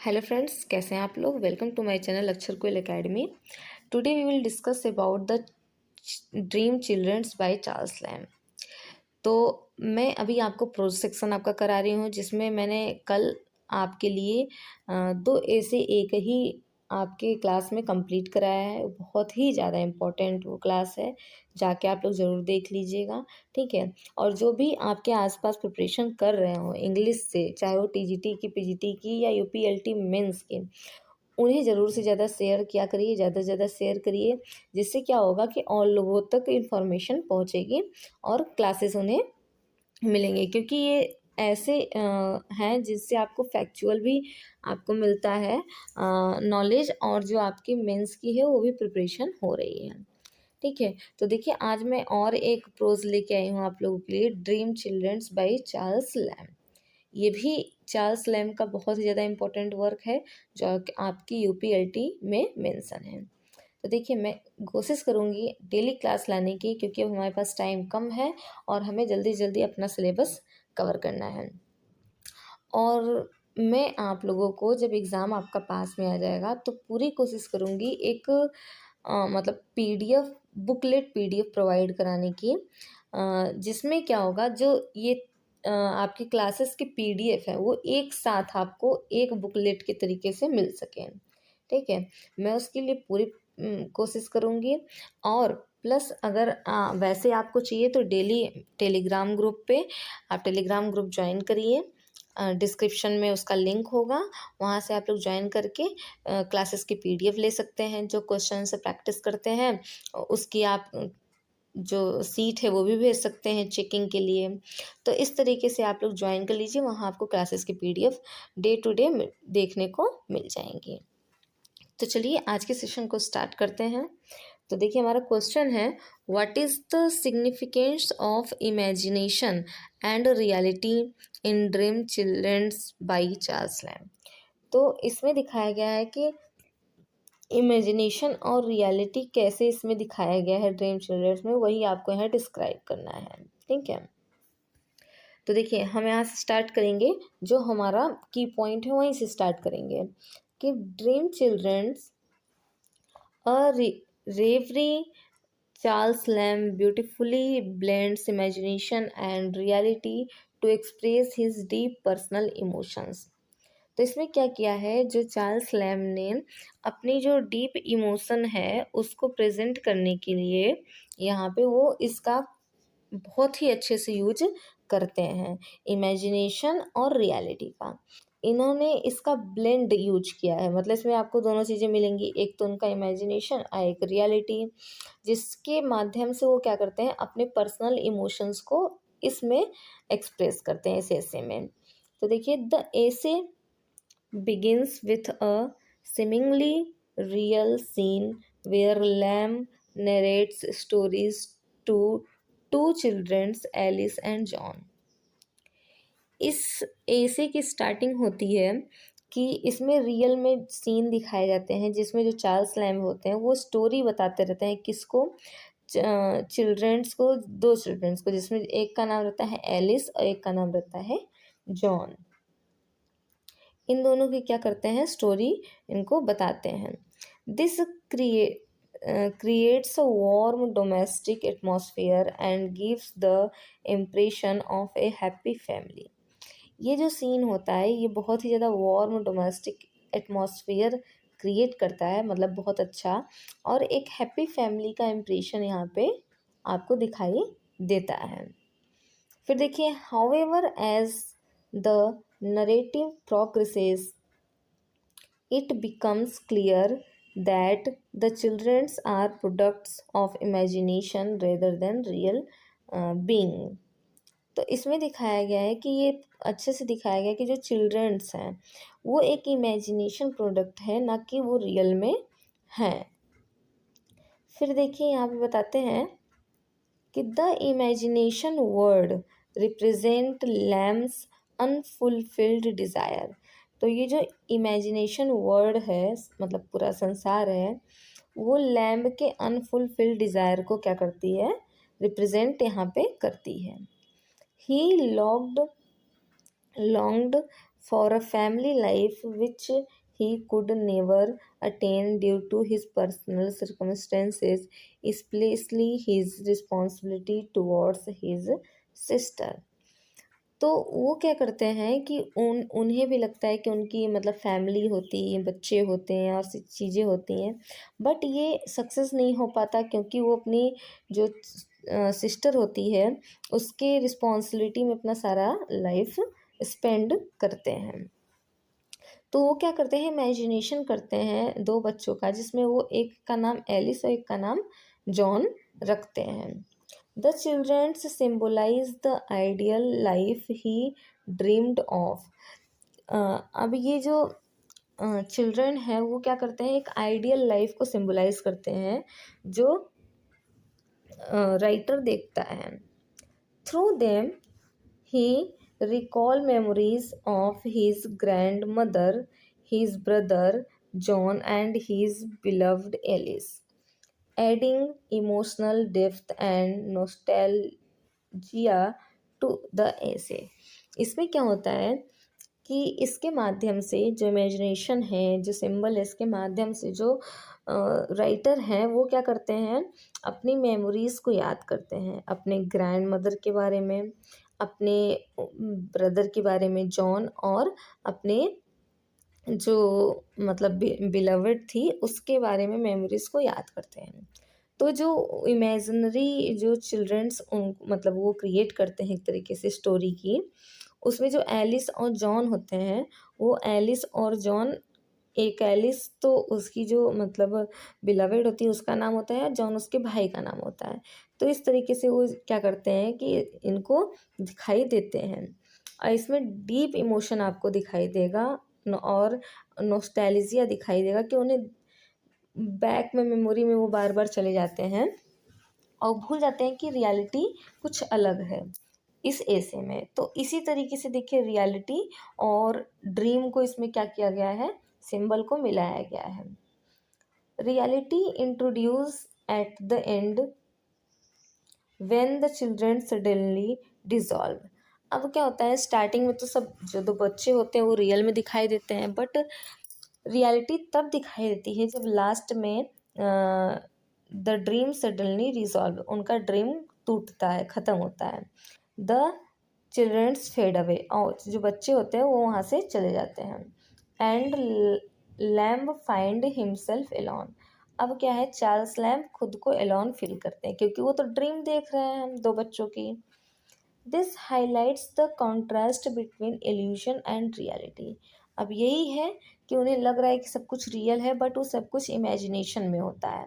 Hello friends, कैसे हैं आप लोग। Welcome to my channel Akshar Koyal academy. Today we will discuss about the dream childrens by Charles Lamb. तो मैं अभी आपको प्रोज सेक्शन आपका करा रही हूँ, जिसमें मैंने कल आपके लिए दो ऐसे एक ही आपके क्लास में कंप्लीट कराया है। बहुत ही ज़्यादा इम्पोर्टेंट वो क्लास है, जाके आप लोग ज़रूर देख लीजिएगा, ठीक है। और जो भी आपके आसपास प्रिपरेशन कर रहे हो इंग्लिश से, चाहे वो टीजीटी की, पीजीटी की या यूपीएलटी मेंस की, उन्हें ज़रूर से ज़्यादा शेयर किया करिए, ज़्यादा से ज़्यादा शेयर करिए। जिससे क्या होगा कि और लोगों तक इन्फॉर्मेशन पहुँचेगी और क्लासेस उन्हें मिलेंगे, क्योंकि ये ऐसे हैं जिससे आपको फैक्चुअल भी आपको मिलता है नॉलेज, और जो आपकी मेंस की है वो भी प्रिपरेशन हो रही है, ठीक है। तो देखिए, आज मैं और एक प्रोज लेके आई हूँ आप लोगों के लिए, dream childrens by Charles Lamb. ये भी चार्ल्स लैम्ब का बहुत ही ज़्यादा इम्पोर्टेंट वर्क है, जो कि आपकी यूपीएलटी में मेंशन है। तो देखिए, मैं कोशिश करूँगी डेली क्लास लाने की, क्योंकि अब हमारे पास टाइम कम है और हमें जल्दी जल्दी अपना सिलेबस कवर करना है। और मैं आप लोगों को, जब एग्ज़ाम आपका पास में आ जाएगा, तो पूरी कोशिश करूँगी एक मतलब पीडीएफ बुकलेट पीडीएफ प्रोवाइड कराने की, जिसमें क्या होगा, जो ये आपकी क्लासेस की पीडीएफ है वो एक साथ आपको एक बुकलेट के तरीके से मिल सके, ठीक है। मैं उसके लिए पूरी कोशिश करूँगी। और प्लस अगर वैसे आपको चाहिए तो डेली टेलीग्राम ग्रुप पे आप टेलीग्राम ग्रुप ज्वाइन करिए। डिस्क्रिप्शन में उसका लिंक होगा, वहाँ से आप लोग ज्वाइन करके क्लासेस की पीडीएफ ले सकते हैं। जो क्वेश्चन से प्रैक्टिस करते हैं उसकी आप जो सीट है वो भी भेज सकते हैं चेकिंग के लिए। तो इस तरीके से आप लोग ज्वाइन कर लीजिए, वहाँ आपको क्लासेस की पीडीएफ डे टू डे देखने को मिल जाएंगी। तो चलिए आज के सेशन को स्टार्ट करते हैं। तो देखिए, हमारा क्वेश्चन है, what is the significance of imagination and reality in dream childrens by Charles Lamb. तो इसमें दिखाया गया है कि इमेजिनेशन और रियलिटी कैसे इसमें दिखाया गया है ड्रीम चिल्ड्रंस में, वही आपको यहाँ डिस्क्राइब करना है, ठीक है। तो देखिए, हम यहाँ से स्टार्ट करेंगे, जो हमारा की पॉइंट है वहीं से स्टार्ट करेंगे कि dream childrens a reverie Charles Lamb beautifully blends imagination and reality to express his deep personal emotions। तो इसमें क्या किया है, जो चार्ल्स लैम्ब ने अपनी जो डीप इमोशन है उसको प्रेजेंट करने के लिए यहाँ पे वो इसका बहुत ही अच्छे से यूज करते हैं, इमेजिनेशन और रियलिटी का। इन्होंने इसका ब्लेंड यूज किया है, मतलब इसमें आपको दोनों चीज़ें मिलेंगी, एक तो उनका इमेजिनेशन और एक रियलिटी, जिसके माध्यम से वो क्या करते हैं, अपने पर्सनल इमोशंस को इसमें एक्सप्रेस करते हैं इस ऐसे में। तो देखिए, द ऐसे begins with a seemingly real scene where Lamb narrates stories to two children, Alice and John। इस ऐसे की स्टार्टिंग होती है कि इसमें रियल में सीन दिखाए जाते हैं, जिसमें जो चार्ल्स लैम्ब होते हैं वो स्टोरी बताते रहते हैं, किसको, चिल्ड्रंस को, दो चिल्ड्रंस को, जिसमें एक का नाम रहता है एलिस और एक का नाम रहता है जॉन। इन दोनों की क्या करते हैं, स्टोरी इनको बताते हैं। This creates a warm domestic atmosphere and gives the impression of a happy family। ये जो सीन होता है ये बहुत ही ज़्यादा वार्म डोमेस्टिक एटमॉस्फेयर क्रिएट करता है, मतलब बहुत अच्छा, और एक हैप्पी फैमिली का इम्प्रेशन यहाँ पे आपको दिखाई देता है। फिर देखिए, however as the narrative progresses it becomes clear that the children are products of imagination rather than real being। तो इसमें दिखाया गया है कि ये अच्छे से दिखाया गया है कि जो चिल्ड्रंस हैं वो एक इमेजिनेशन प्रोडक्ट है, ना कि वो रियल में हैं। फिर देखिए, यहाँ पे बताते हैं कि the imagination world represent Lamb's unfulfilled desire. तो ये जो इमेजिनेशन वर्ड है, मतलब पूरा संसार है, वो लैम्ब के अनफुलफिल्ड डिज़ायर को क्या करती है, रिप्रेजेंट यहाँ पे करती है। ही longed for a family life which he could never attain due to his personal circumstances, especially his responsibility towards his sister. तो वो क्या करते हैं कि उन्हें भी लगता है कि उनकी मतलब फैमिली होती है, बच्चे होते हैं और चीज़ें होती हैं, बट ये सक्सेस नहीं हो पाता क्योंकि वो अपनी जो सिस्टर होती है उसके रिस्पॉन्सिबिलिटी में अपना सारा लाइफ स्पेंड करते हैं। तो वो क्या करते हैं, इमेजिनेशन करते हैं दो बच्चों का, जिसमें वो एक का नाम एलिस और एक का नाम जॉन रखते हैं। The childrens symbolise the ideal life he dreamed of. अब ये जो चिल्ड्रन है वो क्या करते हैं, एक आइडियल लाइफ को सिम्बोलाइज करते हैं जो राइटर देखता है। Through them he recall memories of his grandmother, his brother John, and his beloved Alice, adding emotional depth and nostalgia to the essay। इसमें क्या होता है कि इसके माध्यम से जो इमेजिनेशन है, जो सिंबल है, इसके माध्यम से जो राइटर हैं वो क्या करते हैं, अपनी मेमोरीज़ को याद करते हैं, अपने ग्रैंड मदर के बारे में, अपने ब्रदर के बारे में जॉन, और अपने जो मतलब बिलवड थी उसके बारे में मेमोरीज़ को याद करते हैं। तो जो इमेजिनरी जो चिल्ड्रंस उन मतलब वो क्रिएट करते हैं एक तरीके से स्टोरी की, उसमें जो एलिस और जॉन होते हैं, वो एलिस और जॉन, एक एलिस तो उसकी जो मतलब बिलवेड होती है उसका नाम होता है, जॉन उसके भाई का नाम होता है। तो इस तरीके से वो क्या करते हैं कि इनको दिखाई देते हैं, और इसमें डीप इमोशन आपको दिखाई देगा और नॉस्टैल्जिया दिखाई देगा कि उन्हें बैक में मेमोरी में वो बार बार चले जाते हैं और भूल जाते हैं कि रियलिटी कुछ अलग है इस ऐसे में। तो इसी तरीके से देखिए रियलिटी और ड्रीम को इसमें क्या किया गया है, सिंबल को मिलाया गया है। Reality introduce at the end when the children suddenly dissolve. अब क्या होता है, स्टार्टिंग में तो सब जो दो बच्चे होते हैं वो रियल में दिखाई देते हैं, बट रियलिटी तब दिखाई देती है जब लास्ट में द ड्रीम सडनली रिजॉल्व, उनका ड्रीम टूटता है, ख़त्म होता है। द चिल्ड्रंस फेड अवे, और जो बच्चे होते हैं वो वहाँ से चले जाते हैं। And Lamb find himself alone. अब क्या है, चार्ल्स लैम्ब खुद को एलोन फील करते हैं क्योंकि वो तो ड्रीम देख रहे हैं दो बच्चों की। This highlights the contrast between evolution and reality. अब यही है कि उन्हें लग रहा है कि सब कुछ रियल है, बट वो सब कुछ इमेजिनेशन में होता है।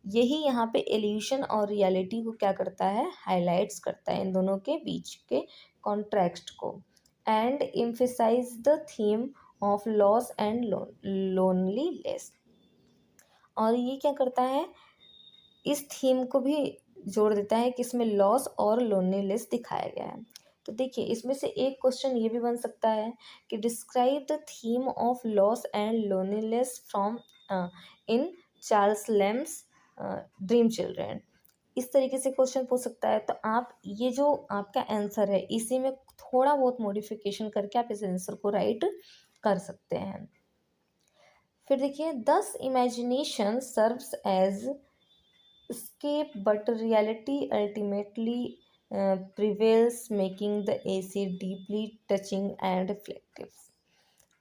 यही यहाँ पे इल्यूशन और रियलिटी को क्या करता है, हाईलाइट्स करता है, इन दोनों के बीच के कॉन्ट्रास्ट को। And emphasise the theme of loss and loneliness. और ये क्या करता है, इस थीम को भी जोड़ देता है कि इसमें लॉस और लोनलीनेस दिखाया गया है। तो देखिए इसमें से एक क्वेश्चन ये भी बन सकता है कि describe the theme of loss and loneliness from in Charles Lamb's dream children. इस तरीके से क्वेश्चन पूछ सकता है। तो आप ये जो आपका आंसर है इसी में थोड़ा बहुत मॉडिफिकेशन करके आप इस आंसर को राइट कर सकते हैं। फिर देखिए, thus imagination serves as escape, but reality ultimately prevails, making the AC deeply touching and reflective।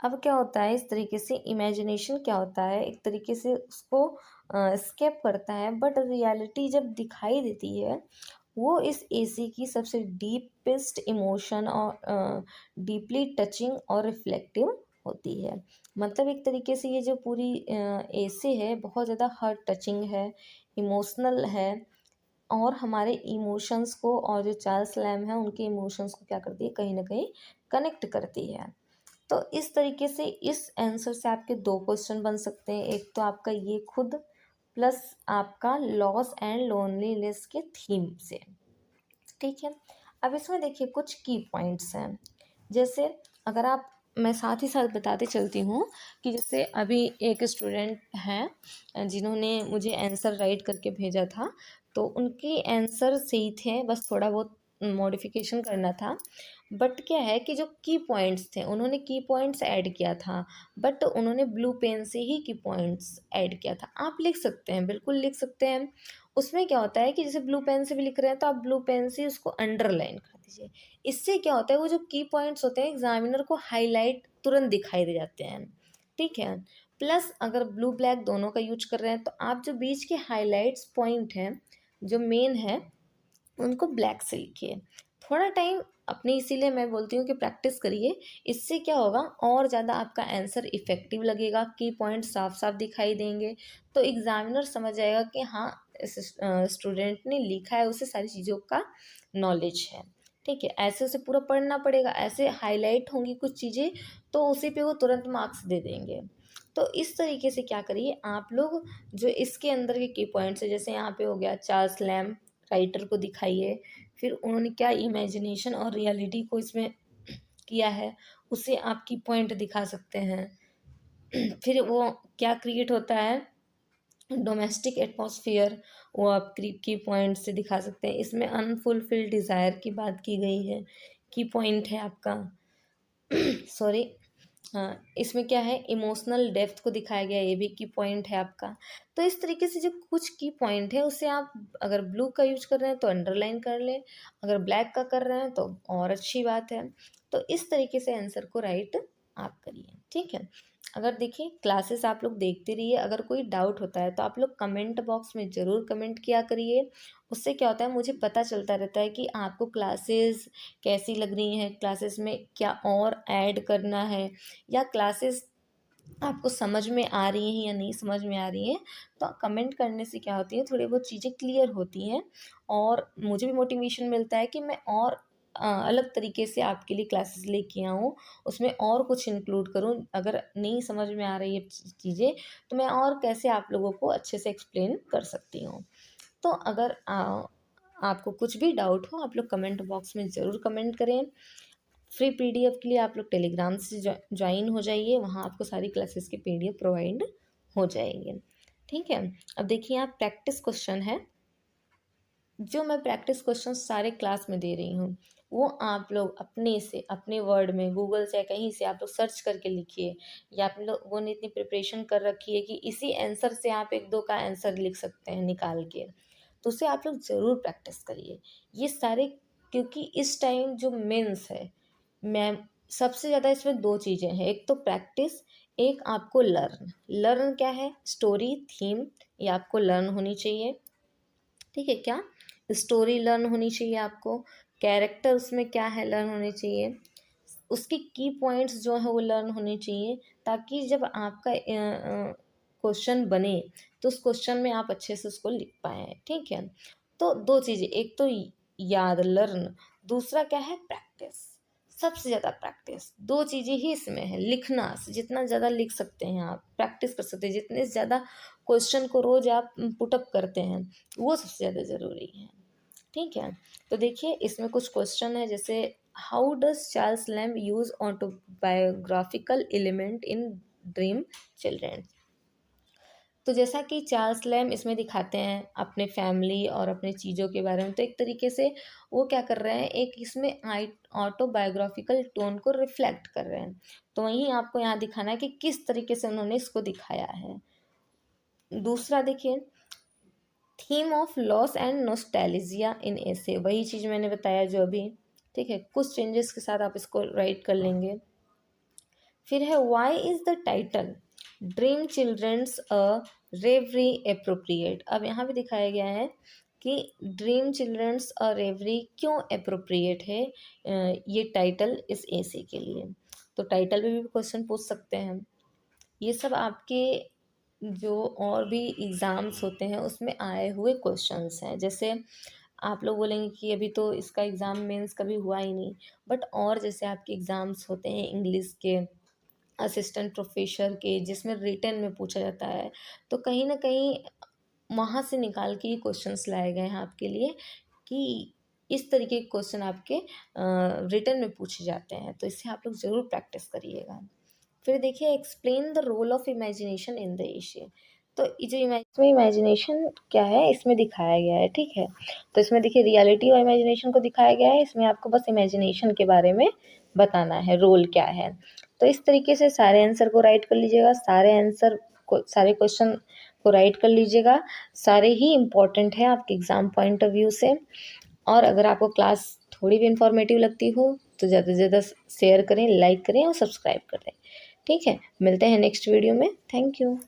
अब क्या होता है, इस तरीके से इमेजिनेशन क्या होता है, एक तरीके से उसको स्केप करता है, बट रियलिटी जब दिखाई देती है वो इस एसी की सबसे डीपेस्ट इमोशन और डीपली टचिंग और रिफ्लेक्टिव होती है। मतलब एक तरीके से ये जो पूरी एसे है बहुत ज़्यादा हार्ट टचिंग है, इमोशनल है, और हमारे इमोशंस को, और जो चार्ल्स लैम्ब है उनके इमोशंस को क्या करती है, कहीं ना कहीं कनेक्ट करती है। तो इस तरीके से इस आंसर से आपके दो क्वेश्चन बन सकते हैं, एक तो आपका ये खुद प्लस आपका लॉस एंड लोनलीनेस के थीम से। ठीक है, अब इसमें देखिए कुछ की पॉइंट्स हैं। जैसे अगर आप, मैं साथ ही साथ बताते चलती हूँ कि जैसे अभी एक स्टूडेंट हैं जिन्होंने मुझे आंसर राइट करके भेजा था, तो उनके आंसर सही थे, बस थोड़ा बहुत मॉडिफिकेशन करना था। बट क्या है कि जो की पॉइंट्स थे उन्होंने की पॉइंट्स ऐड किया था, बट उन्होंने ब्लू पेन से ही की पॉइंट्स ऐड किया था। आप लिख सकते हैं, बिल्कुल लिख सकते हैं। उसमें क्या होता है कि जैसे ब्लू पेन से भी लिख रहे हैं तो आप ब्लू पेन से उसको अंडरलाइन कर दीजिए। इससे क्या होता है, वो जो की पॉइंट्स होते हैं एग्जामिनर को हाईलाइट तुरंत दिखाई दे जाते हैं। ठीक है। प्लस अगर ब्लू ब्लैक दोनों का यूज कर रहे हैं तो आप जो बीच के हाईलाइट्स पॉइंट हैं जो मेन है उनको ब्लैक से लिखिए। थोड़ा टाइम अपने, इसीलिए मैं बोलती हूँ कि प्रैक्टिस करिए। इससे क्या होगा, और ज़्यादा आपका आंसर इफेक्टिव लगेगा, की पॉइंट साफ साफ दिखाई देंगे। तो एग्जामिनर समझ जाएगा कि हाँ, इस स्टूडेंट ने लिखा है, उसे सारी चीज़ों का नॉलेज है। ठीक है। ऐसे उसे पूरा पढ़ना पड़ेगा, ऐसे हाईलाइट होंगी कुछ चीज़ें तो उसी पे वो तुरंत मार्क्स दे देंगे। तो इस तरीके से क्या करिए आप लोग, जो इसके अंदर के की पॉइंट्स है, जैसे यहाँ पे हो गया चार्ल्स लैम्ब, राइटर को दिखाइए। फिर उन्होंने क्या इमेजिनेशन और रियलिटी को इसमें किया है, उसे आप की पॉइंट दिखा सकते हैं। फिर वो क्या क्रिएट होता है, डोमेस्टिक एटमॉस्फेयर, वो आप की पॉइंट से दिखा सकते हैं। इसमें अनफुलफिल्ड डिज़ायर की बात की गई है, की पॉइंट है आपका। सॉरी। हाँ, इसमें क्या है, इमोशनल डेप्थ को दिखाया गया, ये भी की पॉइंट है आपका। तो इस तरीके से जो कुछ की पॉइंट है उसे आप अगर ब्लू का यूज कर रहे हैं तो अंडरलाइन कर लें, अगर ब्लैक का कर रहे हैं तो और अच्छी बात है। तो इस तरीके से आंसर को राइट आप करिए। ठीक है। अगर देखिए क्लासेस आप लोग देखते रहिए, अगर कोई डाउट होता है तो आप लोग कमेंट बॉक्स में ज़रूर कमेंट किया करिए। उससे क्या होता है, मुझे पता चलता रहता है कि आपको क्लासेस कैसी लग रही हैं, क्लासेस में क्या और ऐड करना है, या क्लासेस आपको समझ में आ रही हैं या नहीं समझ में आ रही हैं। तो कमेंट करने से क्या होती है, थोड़ी बहुत चीज़ें क्लियर होती हैं और मुझे भी मोटिवेशन मिलता है कि मैं और अलग तरीके से आपके लिए क्लासेस लेके आऊँ, उसमें और कुछ इंक्लूड करूँ। अगर नहीं समझ में आ रही है चीज़ें तो मैं और कैसे आप लोगों को अच्छे से एक्सप्लेन कर सकती हूँ। तो अगर आपको कुछ भी डाउट हो आप लोग कमेंट बॉक्स में ज़रूर कमेंट करें। फ्री पीडीएफ के लिए आप लोग टेलीग्राम से ज्वाइन हो जाइए, वहाँ आपको सारी क्लासेस की पीडीएफ प्रोवाइड हो जाएंगे। ठीक है। अब देखिए यहाँ प्रैक्टिस क्वेश्चन है, जो मैं प्रैक्टिस क्वेश्चन सारे क्लास में दे रही हूँ वो आप लोग अपने से, अपने वर्ड में, गूगल से या कहीं से आप लोग सर्च करके लिखिए, या आप लोगों ने इतनी प्रिपरेशन कर रखी है कि इसी आंसर से आप एक दो का आंसर लिख सकते हैं निकाल के, तो उसे आप लोग ज़रूर प्रैक्टिस करिए ये सारे। क्योंकि इस टाइम जो मेंस है, मैम, सबसे ज़्यादा इसमें दो चीज़ें हैं, एक तो प्रैक्टिस, एक आपको लर्न। लर्न क्या है, स्टोरी, थीम, ये आपको लर्न होनी चाहिए। ठीक है। क्या स्टोरी लर्न होनी चाहिए आपको, कैरेक्टर उसमें क्या है लर्न होने चाहिए, उसकी की पॉइंट्स जो है वो लर्न होने चाहिए, ताकि जब आपका क्वेश्चन बने तो उस क्वेश्चन में आप अच्छे से उसको लिख पाएँ। ठीक है। तो दो चीज़ें, एक तो याद, लर्न, दूसरा क्या है, प्रैक्टिस। सबसे ज़्यादा प्रैक्टिस, दो चीज़ें ही इसमें है। लिखना, जितना ज़्यादा लिख सकते हैं आप, प्रैक्टिस कर सकते हैं, जितने ज़्यादा क्वेश्चन को रोज़ आप पुटअप करते हैं वो सबसे ज़्यादा ज़रूरी है। ठीक है। तो देखिए इसमें कुछ क्वेश्चन है, जैसे how does Charles lamb use autobiographical element in dream children. तो जैसा कि चार्ल्स लैम्ब इसमें दिखाते हैं अपने फैमिली और अपने चीज़ों के बारे में, तो एक तरीके से वो क्या कर रहे हैं, एक इसमें ऑटोबायोग्राफिकल टोन को रिफ्लेक्ट कर रहे हैं। तो वहीं आपको यहाँ दिखाना है कि किस तरीके से उन्होंने इसको दिखाया है। दूसरा देखिए, theme of loss and nostalgia in essay, वही चीज़ मैंने बताया जो अभी। ठीक है। कुछ चेंजेस के साथ आप इसको राइट कर लेंगे। फिर है why is the title dream childrens a reverie appropriate. अब यहाँ पे दिखाया गया है कि ड्रीम चिल्ड्रंस अ रेवरी क्यों अप्रोप्रिएट है ये टाइटल इस ऐसे के लिए। तो टाइटल में भी क्वेश्चन पूछ सकते हैं। ये सब आपके जो और भी एग्ज़ाम्स होते हैं उसमें आए हुए क्वेश्चंस हैं। जैसे आप लोग बोलेंगे कि अभी तो इसका एग्ज़ाम मेंस कभी हुआ ही नहीं, बट और जैसे आपके एग्ज़ाम्स होते हैं इंग्लिश के, असिस्टेंट प्रोफेसर के, जिसमें रिटन में पूछा जाता है, तो कहीं ना कहीं वहाँ से निकाल के ये क्वेश्चंस लाए गए हैं आपके लिए कि इस तरीके के क्वेश्चन आपके रिटन में पूछे जाते हैं, तो इससे आप लोग ज़रूर प्रैक्टिस करिएगा। फिर देखिए explain the role of imagination in the essay. तो ये जो इसमें इमेजिनेशन क्या है इसमें दिखाया गया है, ठीक है। तो इसमें देखिए रियलिटी और इमेजिनेशन को दिखाया गया है, इसमें आपको बस इमेजिनेशन के बारे में बताना है, रोल क्या है। तो इस तरीके से सारे आंसर को राइट कर लीजिएगा, सारे क्वेश्चन को राइट कर लीजिएगा, सारे ही इम्पोर्टेंट है आपके एग्ज़ाम पॉइंट ऑफ व्यू से। और अगर आपको क्लास थोड़ी भी इंफॉर्मेटिव लगती हो तो ज़्यादा से ज़्यादा शेयर करें, लाइक करें और सब्सक्राइब करें, ठीक है। मिलते हैं नेक्स्ट वीडियो में। Thank you.